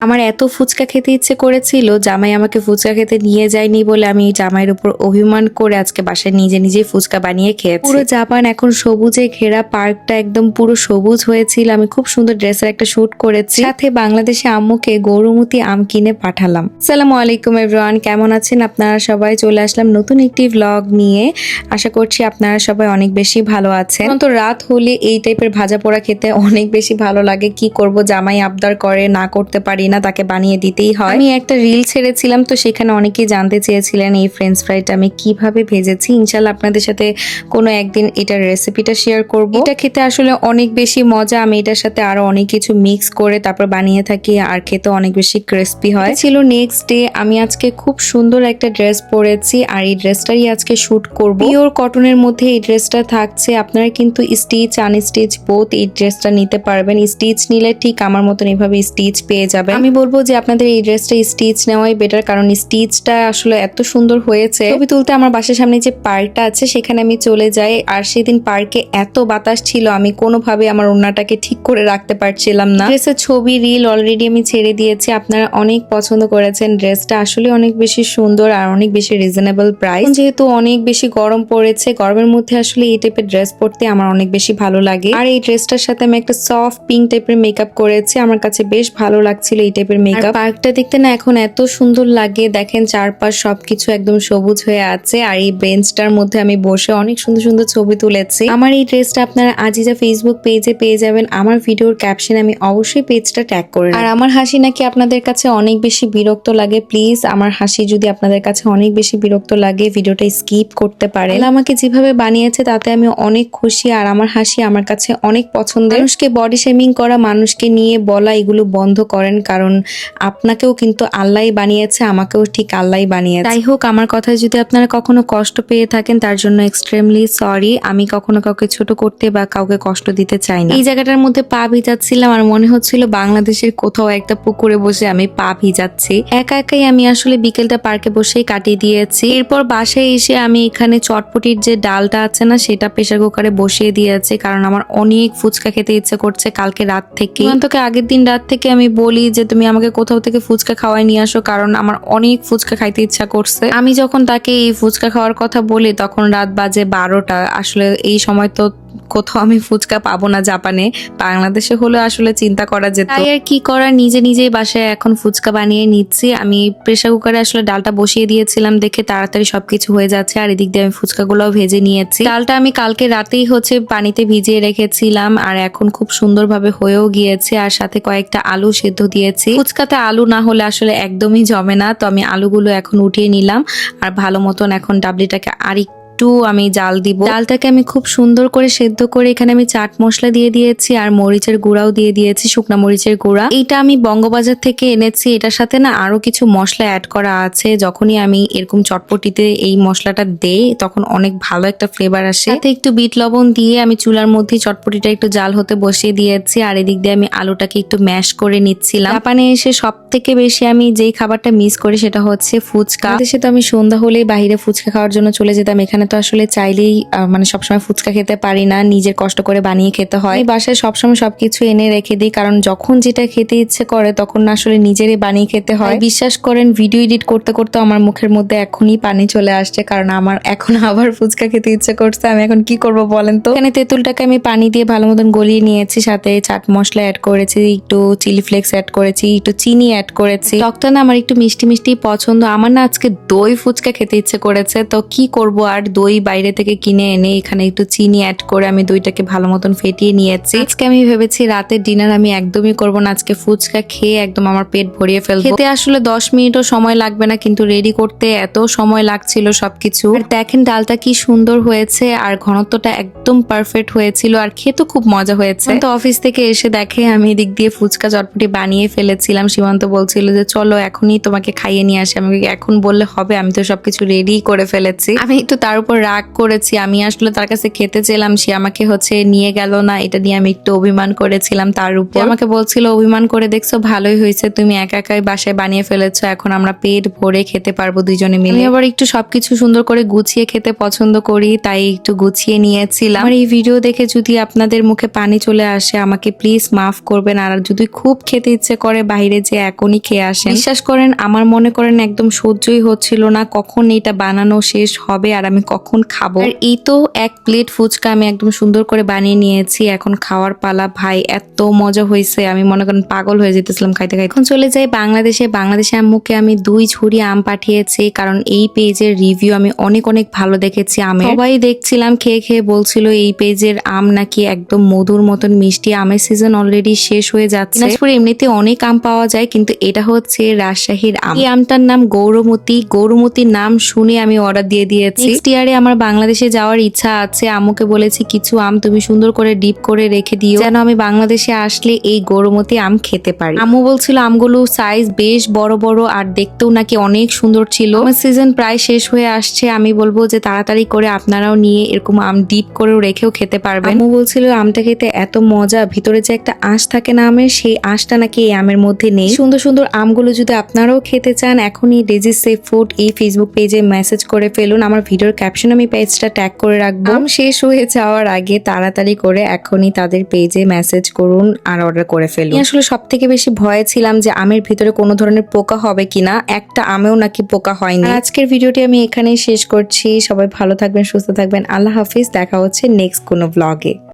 আমার এত ফুচকা খেতে ইচ্ছে করেছিল, জামাই আমাকে ফুচকা খেতে নিয়ে যায়নি বলে আমি জামাইয়ের উপর অভিমান করে আজকে বাসায় নিজে নিজেই ফুচকা বানিয়ে খেয়েছি। পুরো জাপান এখন সবুজে ঘেরা, পার্কটা একদম পুরো সবুজ হয়েছিল। আমি খুব সুন্দর ড্রেসের একটা শুট করেছি, সাথে বাংলাদেশে আম্মুকে গরুমতি আম কিনে পাঠালাম। আসসালামু আলাইকুম এভরিওয়ান, কেমন আছেন আপনারা সবাই? চলে আসলাম নতুন একটি ভ্লগ নিয়ে। আশা করছি আপনারা সবাই অনেক বেশি ভালো আছেন। তো রাত হলে এই টাইপের ভাজা পোড়া খেতে অনেক বেশি ভালো লাগে। কি করব, জামাই আবদার করে, না করতে পারি না, তাকে বানিয়ে দিতেই হয়। আমি একটা রিল ছেড়েছিলাম, তো সেখানে অনেকেই জানতে চেয়েছিলেন এই ফ্রেঞ্চ ফ্রাইটা আমি কিভাবে ভেজেছি। ইনশাল্লাহ আপনাদের সাথে কোনো একদিন এটার রেসিপিটা শেয়ার করব। এটা খেতে আসলে অনেক বেশি মজা। আমি এটার সাথে আরো অনেক কিছু মিক্স করে তারপর বানিয়ে থাকি, আর খেতে অনেক বেশি ক্রিস্পি হয়। ছিল নেক্সট ডে। আমি আজকে খুব সুন্দর একটা ড্রেস পরেছি, আর এই ড্রেসটাই আজকে শুট করব। পিওর কটনের মধ্যে এই ড্রেসটা থাকছে। আপনারা কিন্তু স্টিচ আনস্টিচ বোথ এই ড্রেসটা নিতে পারবেন। স্টিচ নিলে ঠিক আমার মতন এভাবে স্টিচ পেয়ে যাবেন। আমি বলবো যে আপনাদের এই ড্রেসটা স্টিচ নেওয়াই বেটার, কারণ স্টিচটা আসলে এত সুন্দর হয়েছে। ছবি তুলতে আমার বাসার সামনে যে পার্কটা আছে সেখানে আমি চলে যাই, আর সেদিন পার্কে এত বাতাস ছিল আমি কোনোভাবে আমার ওড়নাটাকে ঠিক করে রাখতে পারছিলাম না। ড্রেসের ছবি রিল অলরেডি আমি ছেড়ে দিয়েছি। আপনারা অনেক পছন্দ করেছেন। ড্রেসটা আসলে অনেক বেশি সুন্দর আর অনেক বেশি রিজনেবল প্রাইস। যেহেতু অনেক বেশি গরম পড়েছে, গরমের মধ্যে আসলে এই টাইপের ড্রেস পরতে আমার অনেক বেশি ভালো লাগে। আর এই ড্রেসটার সাথে আমি একটা সফট পিঙ্ক টাইপের মেকআপ করেছি, আমার কাছে বেশ ভালো লাগছিল এই টাইপের মেকআপ। পার্কটা দেখতে না এখন এত সুন্দর লাগে, দেখেন চারপাশ সবকিছু একদম সবুজ হয়ে আছে। আর এই বেঞ্চটার মধ্যে আমি বসে অনেক সুন্দর সুন্দর ছবি তুলেছি। আমার এই ড্রেসটা আপনারা আজিজা ফেসবুক পেজে পেয়ে যাবেন। আমার ভিডিওর ক্যাপশনে আমি অবশ্যই পেজটা ট্যাগ করে। আর আমার হাসি নাকি আপনাদের কাছে অনেক বেশি বিরক্ত লাগে, প্লিজ আমার হাসি যদি আপনাদের কাছে অনেক বেশি বিরক্ত লাগে ভিডিওটা স্কিপ করতে পারেন। আমাকে যেভাবে বানিয়েছে তাতে আমি অনেক খুশি, আর আমার হাসি আমার কাছে অনেক পছন্দের। মানুষকে বডি শেমিং করা, মানুষকে নিয়ে বলা, এগুলো বন্ধ করেন, কারণ আপনাকেও কিন্তু আল্লাহই বানিয়েছে, আমাকেও ঠিক আল্লাহই বানিয়েছে। যাই হোক, আমার কথায় যদি আপনারা কখনো কষ্ট পেয়ে থাকেন তার জন্য এক্সট্রিমলি সরি। আমি কখনো কাউকে ছোট করতে বা কাউকে কষ্ট দিতে চাই না। এই জায়গাটার মধ্যে পা ভিজাচ্ছিলাম আর মনে হচ্ছিল বাংলাদেশের কোথাও একটা পুকুরে বসে আমি পা ভিজাচ্ছি। একা একাই আমি আসলে বিকেলটা পার্কে বসেই কাটিয়ে দিয়েছি। এরপর বাসায় এসে আমি এখানে চটপটির যে ডালটা আছে না, সেটা প্রেসার কুকারে বসিয়ে দিয়েছি, কারণ আমার অনেক ফুচকা খেতে ইচ্ছে করছে কালকে রাত থেকে। তোকে আগের দিন রাত থেকে আমি বলি যে তুমি আমাকে কোথাও থেকে ফুচকা খাওয়াই নিয়ে আসো, কারণ আমার অনেক ফুচকা খাইতে ইচ্ছা করছে। আমি যখন তাকে এই ফুচকা খাওয়ার কথা বলি তখন রাত বাজে 12টা। আসলে এই সময় তো কোথাও আমি ফুচকা পাবো না জাপানে, বাংলাদেশে হলে আসলে চিন্তা করা যেত। তাই আর কি করার, নিজে নিজেই বাসায় এখন ফুচকা বানিয়ে নিচ্ছি। আমি প্রেসার কুকারে আসলে ডালটা বসিয়ে দিয়েছিলাম দেখে তাড়াতাড়ি সবকিছু হয়ে যাচ্ছে, আর এদিক দিয়ে আমি ফুচকাগুলোও ভেজে নিয়েছি। ডালটা আমি কালকে রাতেই পানিতে ভিজিয়ে রেখেছিলাম, আর এখন খুব সুন্দরভাবে হয়েও গিয়েছে, আর সাথে কয়েকটা আলু সেদ্ধ দিয়েছি। ফুচকাতে আলু না হলে আসলে একদমই জমে না, তো আমি আলুগুলো এখন উঠিয়ে নিলাম, আর ভালো মতন এখন ডাবলিটাকে একটু আমি জাল দিব। ডালটাকে আমি খুব সুন্দর করে সেদ্ধ করে এখানে আমি চাট মশলা দিয়ে দিয়েছি, আর মরিচের গুঁড়াও দিয়ে দিয়েছি, শুকনা মরিচের গুঁড়া। এটা আমি বঙ্গবাজার থেকে এনেছি। এটার সাথে না আরো কিছু মশলা অ্যাড করা আছে। যখনই আমি এরকম চটপটিতে এই মশলাটা দেই তখন অনেক ভালো একটা ফ্লেভার আসে। সাথে একটু বিট লবণ দিয়ে আমি চুলার মধ্যে চটপটিটা একটু জাল হতে বসিয়ে দিয়েছি, আর এদিক দিয়ে আমি আলুটাকে একটু ম্যাশ করে নিচ্ছিলাম। জাপানে এসে সব থেকে বেশি আমি যেই খাবারটা মিস করি সেটা হচ্ছে ফুচকা। দেশে তো আমি সন্ধ্যা হলেই বাইরে ফুচকা খাওয়ার জন্য চলে যেতাম। এখানে তো আসলে চাইলেই মানে সবসময় ফুচকা খেতে পারি না, নিজের কষ্ট করে বানিয়ে খেতে হয়। বাসায় সবসময় সবকিছু এনে রেখে দিই, কারণ যখন যেটা খেতে ইচ্ছে করে তখন না আসলে নিজেরই বানিয়ে খেতে হয়। বিশ্বাস করেন, ভিডিও এডিট করতে করতে আমার মুখের মধ্যে এখনই পানি চলে আসছে, কারণ আমার এখন আবার ফুচকা খেতে ইচ্ছে করছে। আমি এখন কি করব বলেন তো? এখানে তেঁতুলটাকে আমি পানি দিয়ে ভালো মতন গলিয়ে নিয়েছি, সাথে চাট মশলা অ্যাড করেছি, একটু চিলি ফ্লেক্স অ্যাড করেছি, একটু চিনি অ্যাড করেছি। টকটা না আমার একটু মিষ্টি মিষ্টি পছন্দ। আমার না আজকে দই ফুচকা খেতে ইচ্ছে করেছে, তো কি করব আর, দই বাইরে থেকে কিনে এনে এখানে একটু চিনি অ্যাড করে আমি দইটাকে ভালো মতন ফেটিয়ে নিয়েছি। আজকে আমি ভেবেছি রাতের ডিনার আমি একদমই করব না, আজকে ফুচকা খেয়ে একদম আমার পেট ভরিয়ে ফেলবো। খেতে আসলে 10 মিনিটও সময় লাগবে না, কিন্তু রেডি করতে এত সময় লাগছিল সবকিছু। আর দেখেন ডালটা কি সুন্দর হয়েছে, আর ঘনত্বটা একদম পারফেক্ট হয়েছিল, আর খেতে খুব মজা হয়েছে। তো অফিস থেকে এসে দেখে আমি এদিক দিয়ে ফুচকা চটপটি বানিয়ে ফেলেছিলাম। সীমান্ত বলছিল যে চলো এখনই তোমাকে খাইয়ে নিয়ে আসি। আমি এখন বললে হবে, আমি তো সবকিছু রেডি করে ফেলেছি। আমি তো তার উপর উপর রাগ করেছি। আমি আসলে তার কাছে খেতে চেলাম, সে আমাকে হচ্ছে নিয়ে গেল না, এটা নিয়ে আমি একটু অভিমান করেছিলাম তার উপর। আমাকে বলছিল অভিমান করে দেখছো, ভালোই হয়েছে, তুমি একা একাই বাসায় বানিয়ে ফেলেছো, এখন আমরা পেট ভরে খেতে পারবো দুজনে মিলে। আমি আবার একটু সবকিছু সুন্দর করে গুছিয়ে খেতে পছন্দ করি, তাই একটু গুছিয়ে নিয়েছিলাম। আমার এই ভিডিও দেখে যদি আপনাদের মুখে পানি চলে আসে আমাকে প্লিজ মাফ করবেন। আর যদি খুব খেতে ইচ্ছে করে বাইরে যে এখনই খেয়ে আসেন। বিশ্বাস করেন আমার মনে করেন একদম সহ্যই হচ্ছিল না কখন এটা বানানো শেষ হবে আর আমি কখন খাবো। আর এই তো এক প্লেট ফুচকা আমি একদম সুন্দর করে বানিয়ে নিয়েছি, এখন খাওয়ার পালা। ভাই এত মজা হয়েছে, আমি মনে করেন পাগল হয়ে যেতেছিলাম খাইতে খাইতে। এখন চলে যাই বাংলাদেশে। বাংলাদেশে আম্মুকে আমি 2 ঝুড়ি আম পাঠিয়েছি, কারণ এই পেজের রিভিউ আমি অনেক অনেক ভালো দেখেছি আমের। সবাই দেখছিলাম খেয়ে খেয়ে বলছিল এই পেজের আম নাকি একদম মধুর মতন মিষ্টি। আমের সিজন অলরেডি শেষ হয়ে যাচ্ছে। দিনাজপুরে এমনিতে অনেক আম পাওয়া যায়, কিন্তু এটা হচ্ছে রাজশাহীর আম। এই আমটার নাম গৌরমতি। গৌরমতির নাম শুনে আমি অর্ডার দিয়ে দিয়েছি। নেক্সট ইয়ারে আমার বাংলাদেশে যাওয়ার ইচ্ছা আছে। আম্মুকে বলেছি কিছু আম তুমি সুন্দর করে ডিপ করে রেখে দিও, যেন আমি বাংলাদেশে আসলে এই গৌরমতি আম খেতে পারি। আম্মু বলছিল আমগুলো সাইজ বেশ বড় বড় আর দেখতেও নাকি অনেক সুন্দর ছিল। আমার সিজন প্রায় শেষ হয়ে আসছে, আমি বলবো যে তাড়াতাড়ি করে আপনারাও নিয়ে এরকম আম ডিপ করেও রেখেও খেতে পারবেন। আম্মু বলছিল আমটা খেতে এত মজা, ভিতরে যে একটা আঁশ থাকে না আমের, সেই আঁশটা নাকি এই আমের মধ্যে নেই। সুন্দর সুন্দর আমগুলো যদি আপনারাও খেতে চান এখনই ডেজি সেফ ফুড এই ফেসবুক পেজে মেসেজ করে ফেলুন। আমার ভিডিওর ক্যাপশন আমি পেজটা ট্যাগ করে রাখবো। আম শেষ হয়ে যাওয়ার আগে তাড়াতাড়ি করে এখনই তাদের পেজে মেসেজ করুন আর অর্ডার করে ফেলুন। আসলে সব থেকে বেশি ভয়ে ছিলাম যে আমের ভিতরে কোনো ধরনের পোকা হবে কিনা, একটা আমেও নাকি পোকা হয়নি। আজকের ভিডিওটি আমি এখানেই শেষ করছি। সবাই ভালো থাকবেন, সুস্থ থাকবেন। আল্লাহ হাফিজ, দেখা হচ্ছে নেক্সট কোনো ব্লগে।